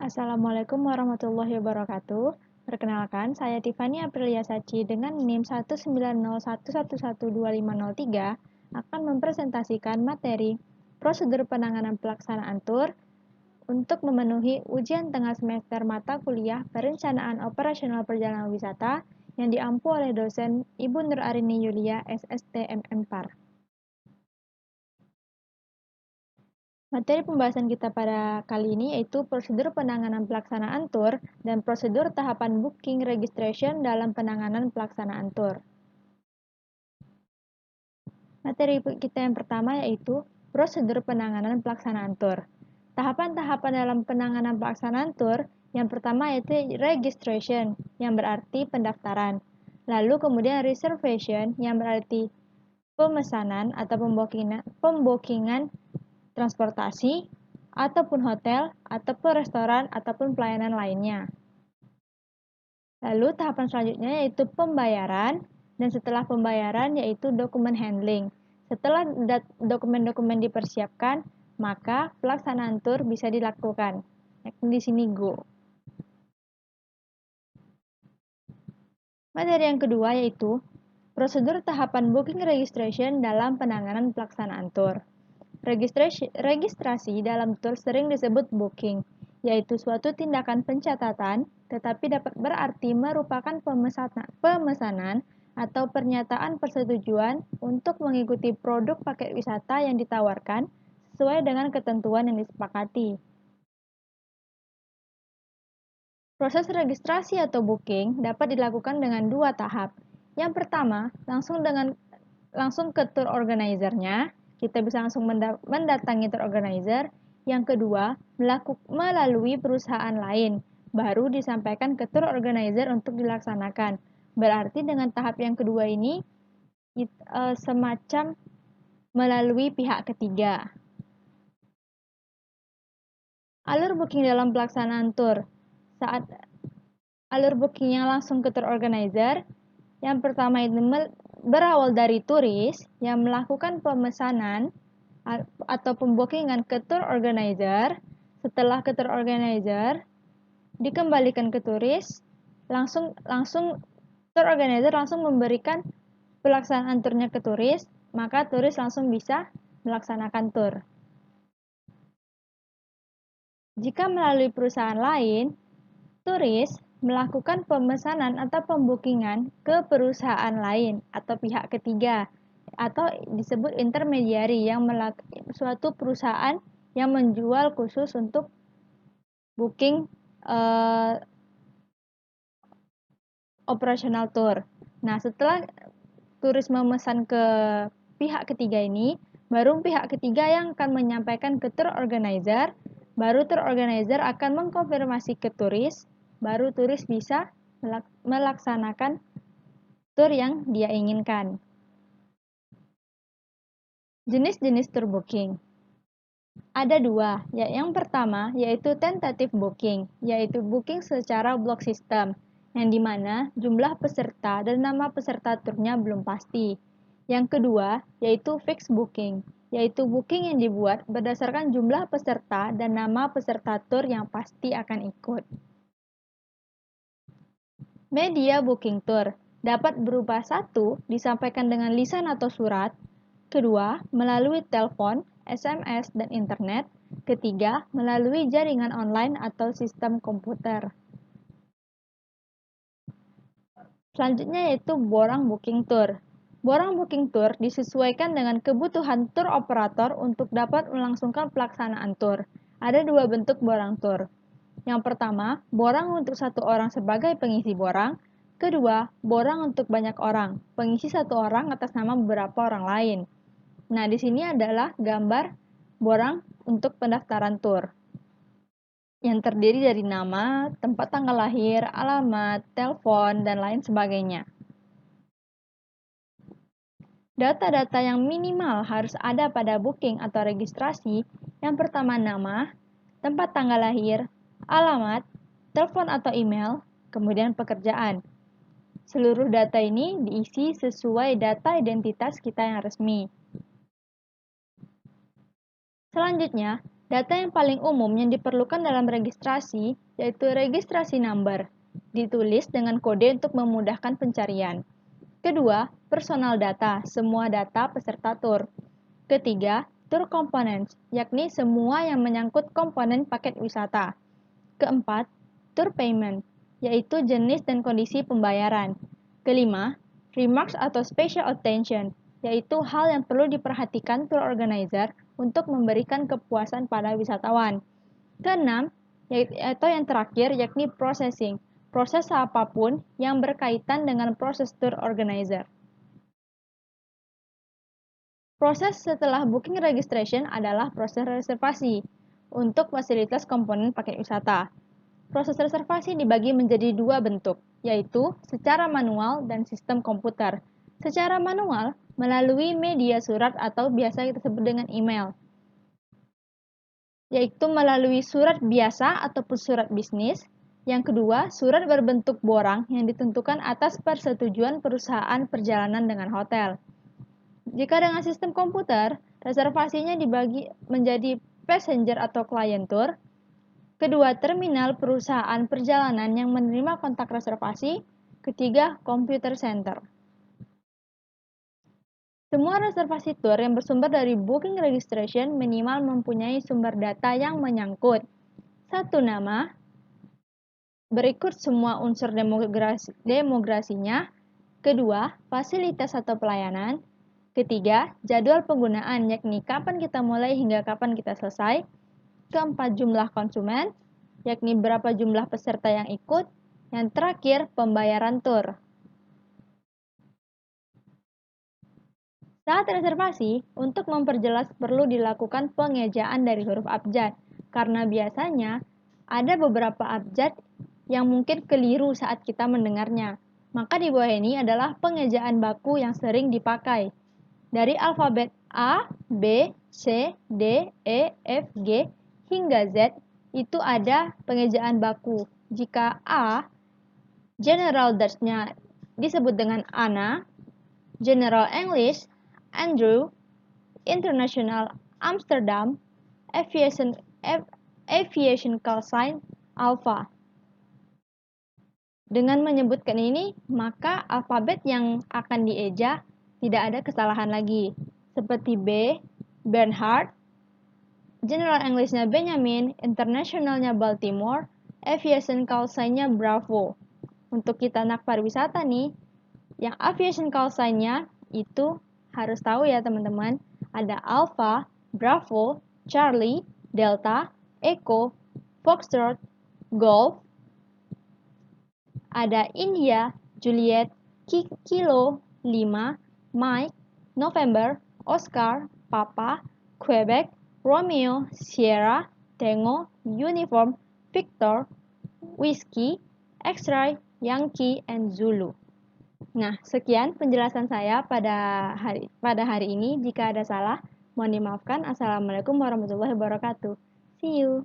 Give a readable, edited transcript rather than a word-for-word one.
Assalamualaikum warahmatullahi wabarakatuh. Perkenalkan, saya Tiffany Aprilia Sachi dengan NIM 19011112503 akan mempresentasikan materi prosedur penanganan pelaksanaan tur untuk memenuhi ujian tengah semester mata kuliah Perencanaan Operasional Perjalanan Wisata yang diampu oleh dosen Ibu Nur Arini Yulia, SST MMPAR. Materi pembahasan kita pada kali ini yaitu prosedur penanganan pelaksanaan tur dan prosedur tahapan booking registration dalam penanganan pelaksanaan tur. Materi kita yang pertama yaitu prosedur penanganan pelaksanaan tur. Tahapan-tahapan dalam penanganan pelaksanaan tur yang pertama yaitu registration yang berarti pendaftaran. Lalu kemudian reservation yang berarti pemesanan atau pembookingan transportasi, ataupun hotel, ataupun restoran, ataupun pelayanan lainnya. Lalu tahapan selanjutnya yaitu pembayaran, dan setelah pembayaran yaitu dokumen handling. Setelah dokumen-dokumen dipersiapkan, maka pelaksanaan tur bisa dilakukan. Di sini go. Materi yang kedua yaitu prosedur tahapan booking registration dalam penanganan pelaksanaan tur. Registrasi dalam tur sering disebut booking, yaitu suatu tindakan pencatatan, tetapi dapat berarti merupakan pemesanan atau pernyataan persetujuan untuk mengikuti produk paket wisata yang ditawarkan sesuai dengan ketentuan yang disepakati. Proses registrasi atau booking dapat dilakukan dengan dua tahap. Yang pertama, langsung ke tour organizer-nya. Kita bisa langsung mendatangi tour organizer. Yang kedua, melalui perusahaan lain, baru disampaikan ke tour organizer untuk dilaksanakan. Berarti dengan tahap yang kedua ini, semacam melalui pihak ketiga. Alur booking dalam pelaksanaan tour. Saat alur booking yang langsung ke tour organizer, yang pertama itu berawal dari turis yang melakukan pemesanan atau pembookingan ke tour organizer. Setelah ke tour organizer dikembalikan ke turis, langsung tour organizer langsung memberikan pelaksanaan turnya ke turis, maka turis langsung bisa melaksanakan tur. Jika melalui perusahaan lain, turis melakukan pemesanan atau pembookingan ke perusahaan lain atau pihak ketiga atau disebut intermediary yang suatu perusahaan yang menjual khusus untuk booking operasional tour. Nah, setelah turis memesan ke pihak ketiga ini, baru pihak ketiga yang akan menyampaikan ke tour organizer, baru tour organizer akan mengkonfirmasi ke turis, baru turis bisa melaksanakan tur yang dia inginkan. Jenis-jenis tour booking. Ada dua, yang pertama yaitu tentative booking, yaitu booking secara block system, yang dimana jumlah peserta dan nama peserta turnya belum pasti. Yang kedua yaitu fixed booking, yaitu booking yang dibuat berdasarkan jumlah peserta dan nama peserta tur yang pasti akan ikut. Media booking tour dapat berupa satu, disampaikan dengan lisan atau surat, kedua, melalui telepon, SMS, dan internet, ketiga, melalui jaringan online atau sistem komputer. Selanjutnya yaitu borang booking tour. Borang booking tour disesuaikan dengan kebutuhan tour operator untuk dapat melangsungkan pelaksanaan tour. Ada dua bentuk borang tour. Yang pertama, borang untuk satu orang sebagai pengisi borang. Kedua, borang untuk banyak orang, pengisi satu orang atas nama beberapa orang lain. Nah, di sini adalah gambar borang untuk pendaftaran tur, yang terdiri dari nama, tempat tanggal lahir, alamat, telepon, dan lain sebagainya. Data-data yang minimal harus ada pada booking atau registrasi, yang pertama nama, tempat tanggal lahir, alamat, telepon atau email, kemudian pekerjaan. Seluruh data ini diisi sesuai data identitas kita yang resmi. Selanjutnya, Data yang paling umum yang diperlukan dalam registrasi yaitu registrasi number, ditulis dengan kode untuk memudahkan pencarian. Kedua, personal data, semua data peserta tur. Ketiga, tour components, yakni semua yang menyangkut komponen paket wisata. Keempat, tour payment, yaitu jenis dan kondisi pembayaran. Kelima, remarks atau special attention, yaitu hal yang perlu diperhatikan tour organizer untuk memberikan kepuasan pada wisatawan. Keenam, atau yang terakhir yakni processing, proses apapun yang berkaitan dengan proses tour organizer. Proses setelah booking registration adalah proses reservasi untuk fasilitas komponen paket wisata. Proses reservasi dibagi menjadi dua bentuk, yaitu secara manual dan sistem komputer. Secara manual, melalui media surat atau biasa kita sebut dengan email, yaitu melalui surat biasa ataupun surat bisnis. Yang kedua, surat berbentuk borang yang ditentukan atas persetujuan perusahaan perjalanan dengan hotel. Jika dengan sistem komputer, reservasinya dibagi menjadi passenger atau client tour, kedua, terminal perusahaan perjalanan yang menerima kontak reservasi, ketiga, computer center. Semua reservasi tour yang bersumber dari booking registration minimal mempunyai sumber data yang menyangkut. Satu, nama, berikut semua unsur demografinya. Kedua, fasilitas atau pelayanan. Ketiga, jadwal penggunaan, yakni kapan kita mulai hingga kapan kita selesai. Keempat, jumlah konsumen, yakni berapa jumlah peserta yang ikut. Yang terakhir, pembayaran tur. Saat reservasi, untuk memperjelas perlu dilakukan pengejaan dari huruf abjad, karena biasanya ada beberapa abjad yang mungkin keliru saat kita mendengarnya. Maka di bawah ini adalah pengejaan baku yang sering dipakai. Dari alfabet A, B, C, D, E, F, G, hingga Z, itu ada pengejaan baku. Jika A, General Dutch-nya disebut dengan Anna, General English, Andrew, International Amsterdam, Aviation Call Sign, Alpha. Dengan menyebutkan ini, maka alfabet yang akan dieja tidak ada kesalahan lagi. Seperti B, Bernhard, General English-nya Benjamin, Internationalnya Baltimore, Aviation Call Sign-nya Bravo. Untuk kita anak pariwisata nih, yang Aviation Call Sign-nya itu harus tahu ya teman-teman. Ada Alpha, Bravo, Charlie, Delta, Echo, Foxtrot, Golf. Ada India, Juliet, Kilo, 5, Mike, November, Oscar, Papa, Quebec, Romeo, Sierra, Tango, Uniform, Victor, Whiskey, X-Ray, Yankee, and Zulu. Nah, sekian penjelasan saya pada hari ini. Jika ada salah, mohon dimaafkan. Assalamualaikum warahmatullahi wabarakatuh. See you.